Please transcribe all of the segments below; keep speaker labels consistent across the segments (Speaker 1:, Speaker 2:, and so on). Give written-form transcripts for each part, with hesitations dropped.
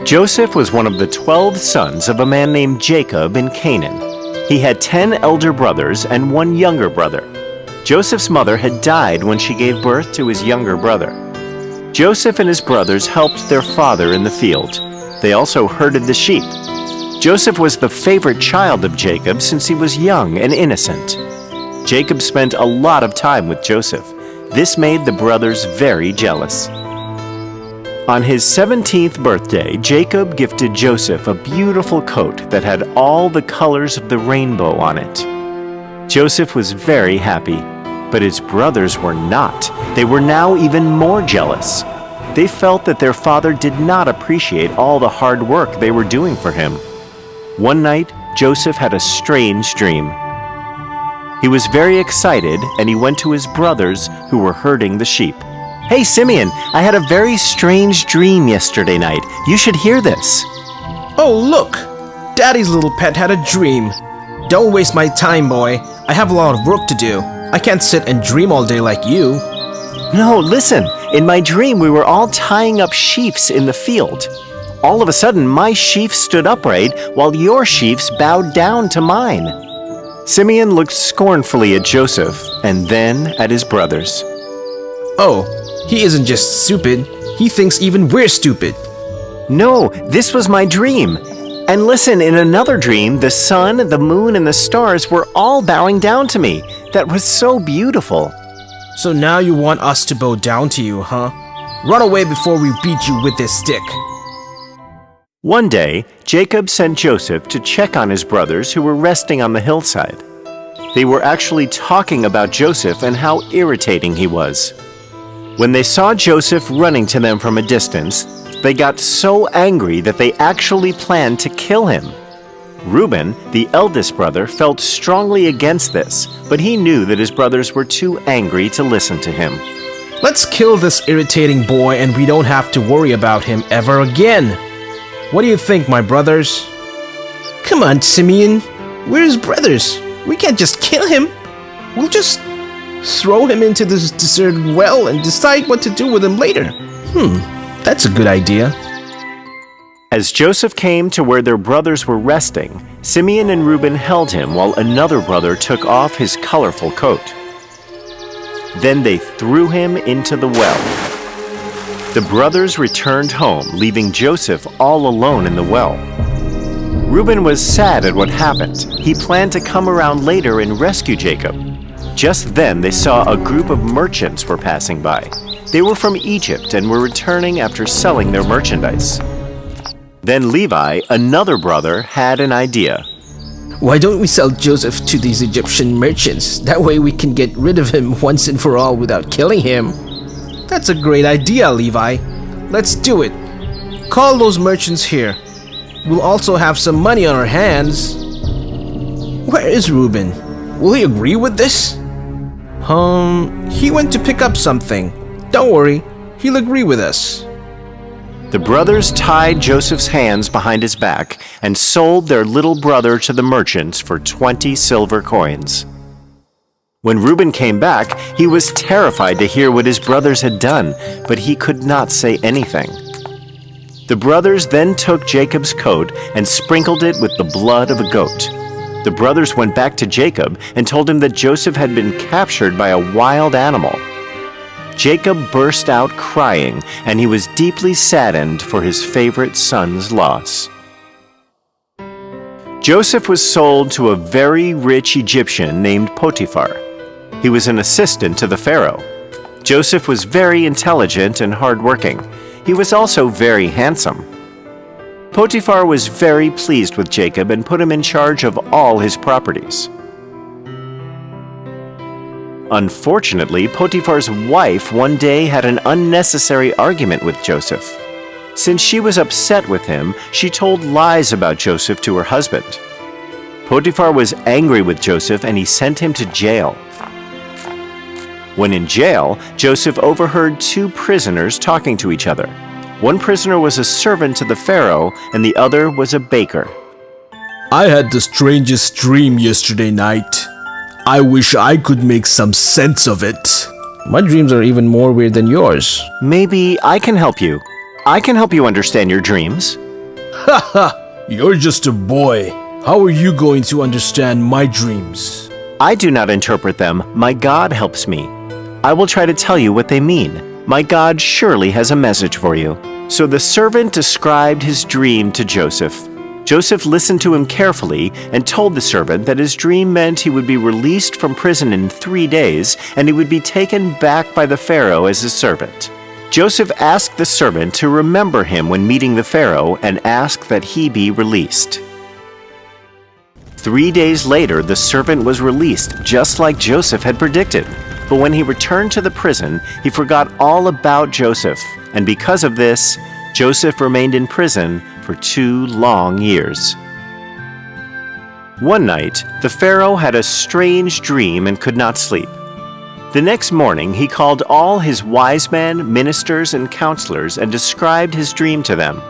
Speaker 1: Joseph was one of the 12 sons of a man named Jacob in Canaan. He had 10 elder brothers and one younger brother. Joseph's mother had died when she gave birth to his younger brother. Joseph and his brothers helped their father in the field. They also herded the sheep. Joseph was the favorite child of Jacob since he was young and innocent. Jacob spent a lot of time with Joseph. This made the brothers very jealous. On his 17th birthday, Jacob gifted Joseph a beautiful coat that had all the colors of the rainbow on it. Joseph was very happy, but his brothers were not. They were now even more jealous. They felt that their father did not appreciate all the hard work they were doing for him. One night, Joseph had a strange dream. He was very excited, and he went to his brothers who were herding the sheep. "Hey, Simeon, I had a very strange dream yesterday night. You should hear this."
Speaker 2: Oh, look! Daddy's little pet had a dream. Don't waste my time, boy. I have a lot of work to do. I can't sit and dream all day like you.
Speaker 1: No, listen. In my dream, we were all tying up sheaves in the field. All of a sudden, my sheaf stood upright while your sheaves bowed down to mine. Simeon looked scornfully at Joseph and then at his brothers.
Speaker 2: Oh, he isn't just stupid. He thinks even we're stupid.
Speaker 1: No, this was my dream. And listen, in another dream, the sun, the moon, and the stars were all bowing down to me. That was so beautiful.
Speaker 2: So now you want us to bow down to you, huh? Run away before we beat you with this stick.
Speaker 1: One day, Jacob sent Joseph to check on his brothers who were resting on the hillside. They were actually talking about Joseph and how irritating he was. When they saw Joseph running to them from a distance, they got so angry that they actually planned to kill him. Reuben, the eldest brother, felt strongly against this, but he knew that his brothers were too angry to listen to him.
Speaker 2: Let's kill this irritating boy and we don't have to worry about him ever again. What do you think, my brothers? Come on, Simeon. We're his brothers. We can't just kill him. We'll just throw him into this deserted well and decide what to do with him later. That's a good idea.
Speaker 1: As Joseph came to where their brothers were resting, Simeon and Reuben held him while another brother took off his colorful coat. Then they threw him into the well. The brothers returned home, leaving Joseph all alone in the well. Reuben was sad at what happened. He planned to come around later and rescue Jacob. Just then they saw a group of merchants were passing by. They were from Egypt and were returning after selling their merchandise. Then Levi, another brother, had an idea.
Speaker 2: Why don't we sell Joseph to these Egyptian merchants? That way we can get rid of him once and for all without killing him. That's a great idea, Levi. Let's do it. Call those merchants here. We'll also have some money on our hands. Where is Reuben? Will he agree with this? He went to pick up something. Don't worry, he'll agree with us.
Speaker 1: The brothers tied Joseph's hands behind his back and sold their little brother to the merchants for 20 silver coins. When Reuben came back, he was terrified to hear what his brothers had done, but he could not say anything. The brothers then took Jacob's coat and sprinkled it with the blood of a goat. The brothers went back to Jacob and told him that Joseph had been captured by a wild animal. Jacob burst out crying, and he was deeply saddened for his favorite son's loss. Joseph was sold to a very rich Egyptian named Potiphar. He was an assistant to the Pharaoh. Joseph was very intelligent and hardworking. He was also very handsome. Potiphar was very pleased with Jacob and put him in charge of all his properties. Unfortunately, Potiphar's wife one day had an unnecessary argument with Joseph. Since she was upset with him, she told lies about Joseph to her husband. Potiphar was angry with Joseph and he sent him to jail. When in jail, Joseph overheard two prisoners talking to each other. One prisoner was a servant to the Pharaoh and the other was a baker.
Speaker 3: I had the strangest dream yesterday night. I wish I could make some sense of it.
Speaker 2: My dreams are even more weird than yours.
Speaker 1: Maybe I can help you. I can help you understand your dreams.
Speaker 3: You're just a boy. How are you going to understand my dreams?
Speaker 1: I do not interpret them. My God helps me. I will try to tell you what they mean. My God surely has a message for you." So the servant described his dream to Joseph. Joseph listened to him carefully and told the servant that his dream meant he would be released from prison in 3 days and he would be taken back by the Pharaoh as his servant. Joseph asked the servant to remember him when meeting the Pharaoh and ask that he be released. 3 days later, the servant was released, just like Joseph had predicted. But when he returned to the prison, he forgot all about Joseph, and because of this, Joseph remained in prison for 2 long years. One night, the Pharaoh had a strange dream and could not sleep. The next morning, he called all his wise men, ministers, and counselors and described his dream to them.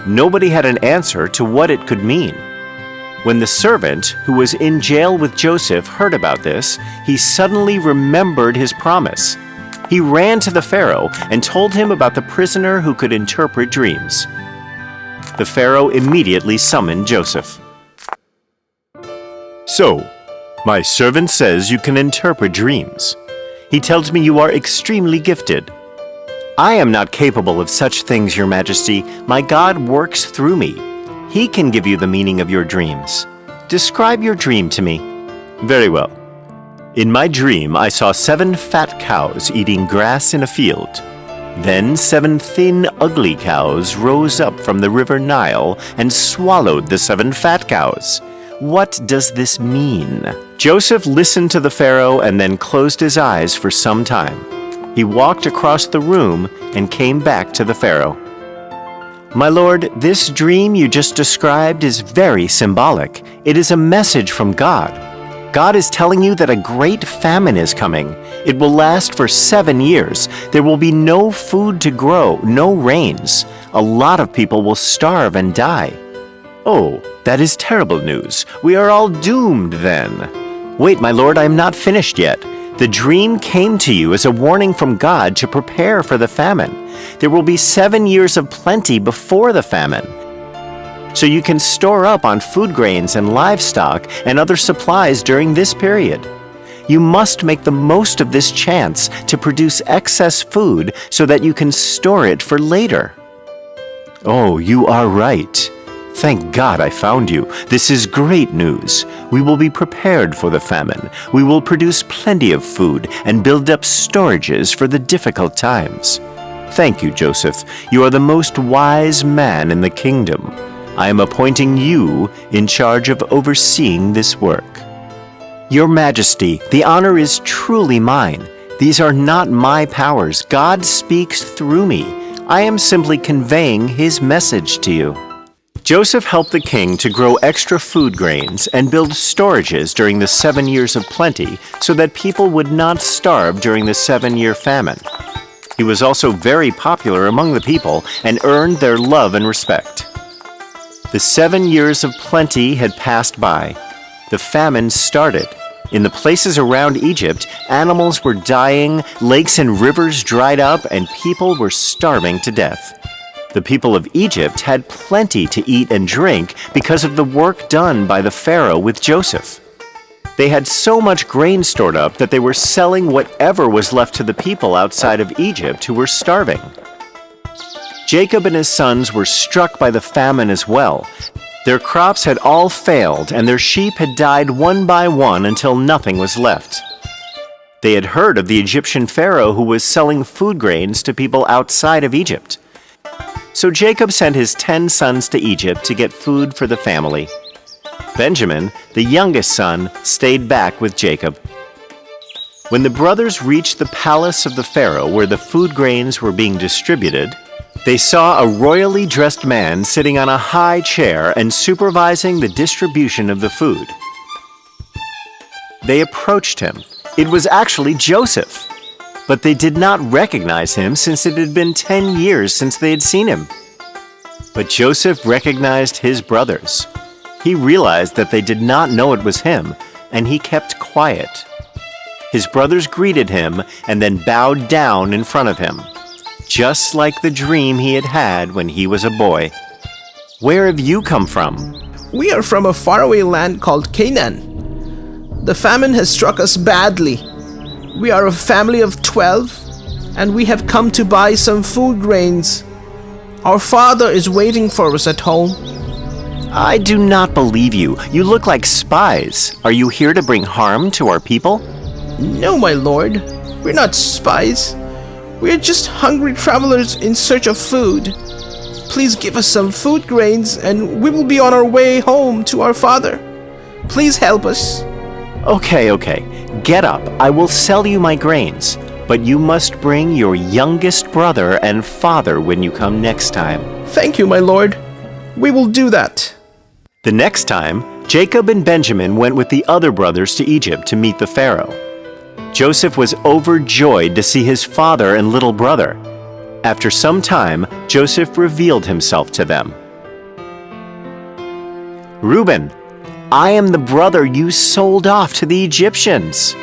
Speaker 1: Nobody had an answer to what it could mean. When the servant, who was in jail with Joseph, heard about this, he suddenly remembered his promise. He ran to the Pharaoh and told him about the prisoner who could interpret dreams. The Pharaoh immediately summoned Joseph. "So, my servant says you can interpret dreams. He tells me you are extremely gifted." "I am not capable of such things, Your Majesty. My God works through me. He can give you the meaning of your dreams. Describe your dream to me." "Very well. In my dream, I saw 7 fat cows eating grass in a field. Then 7 thin, ugly cows rose up from the river Nile and swallowed the 7 fat cows. What does this mean?" Joseph listened to the Pharaoh and then closed his eyes for some time. He walked across the room and came back to the Pharaoh. "My lord, this dream you just described is very symbolic. It is a message from God. God is telling you that a great famine is coming. It will last for 7 years. There will be no food to grow, no rains. A lot of people will starve and die." "Oh, that is terrible news. We are all doomed then." "Wait, my lord, I am not finished yet. The dream came to you as a warning from God to prepare for the famine. There will be 7 years of plenty before the famine, so you can store up on food grains and livestock and other supplies during this period. You must make the most of this chance to produce excess food so that you can store it for later." "Oh, you are right. Thank God I found you. This is great news. We will be prepared for the famine. We will produce plenty of food and build up storages for the difficult times. Thank you, Joseph. You are the most wise man in the kingdom. I am appointing you in charge of overseeing this work." "Your Majesty, the honor is truly mine. These are not my powers. God speaks through me. I am simply conveying his message to you." Joseph helped the king to grow extra food grains and build storages during the 7 years of plenty so that people would not starve during the 7-year famine. He was also very popular among the people and earned their love and respect. The 7 years of plenty had passed by. The famine started. In the places around Egypt, animals were dying, lakes and rivers dried up, and people were starving to death. The people of Egypt had plenty to eat and drink because of the work done by the Pharaoh with Joseph. They had so much grain stored up that they were selling whatever was left to the people outside of Egypt who were starving. Jacob and his sons were struck by the famine as well. Their crops had all failed, and their sheep had died one by one until nothing was left. They had heard of the Egyptian Pharaoh who was selling food grains to people outside of Egypt. So Jacob sent his 10 sons to Egypt to get food for the family. Benjamin, the youngest son, stayed back with Jacob. When the brothers reached the palace of the Pharaoh where the food grains were being distributed, they saw a royally dressed man sitting on a high chair and supervising the distribution of the food. They approached him. It was actually Joseph. But they did not recognize him since it had been 10 years since they had seen him. But Joseph recognized his brothers. He realized that they did not know it was him, and he kept quiet. His brothers greeted him and then bowed down in front of him, just like the dream he had had when he was a boy. Where have you come from?
Speaker 2: We are from a faraway land called Canaan. The famine has struck us badly. We are a family of 12, and we have come to buy some food grains. Our father is waiting for us at home.
Speaker 1: I do not believe you. You look like spies. Are you here to bring harm to our people?
Speaker 2: No, my lord. We're not spies. We're just hungry travelers in search of food. Please give us some food grains and we will be on our way home to our father. Please help us.
Speaker 1: Okay. Get up. I will sell you my grains. But you must bring your youngest brother and father when you come next time.
Speaker 2: Thank you, my lord. We will do that.
Speaker 1: The next time, Jacob and Benjamin went with the other brothers to Egypt to meet the Pharaoh. Joseph was overjoyed to see his father and little brother. After some time, Joseph revealed himself to them. Reuben, I am the brother you sold off to the Egyptians.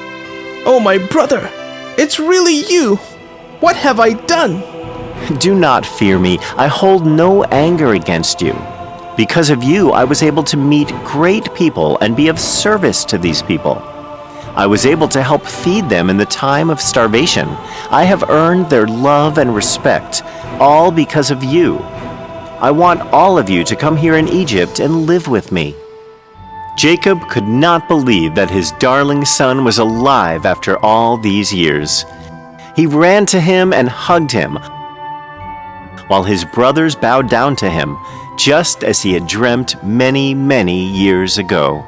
Speaker 2: Oh, my brother, it's really you. What have I done?
Speaker 1: Do not fear me. I hold no anger against you. Because of you, I was able to meet great people and be of service to these people. I was able to help feed them in the time of starvation. I have earned their love and respect, all because of you. I want all of you to come here in Egypt and live with me. Jacob could not believe that his darling son was alive after all these years. He ran to him and hugged him, while his brothers bowed down to him, just as he had dreamt many, many years ago.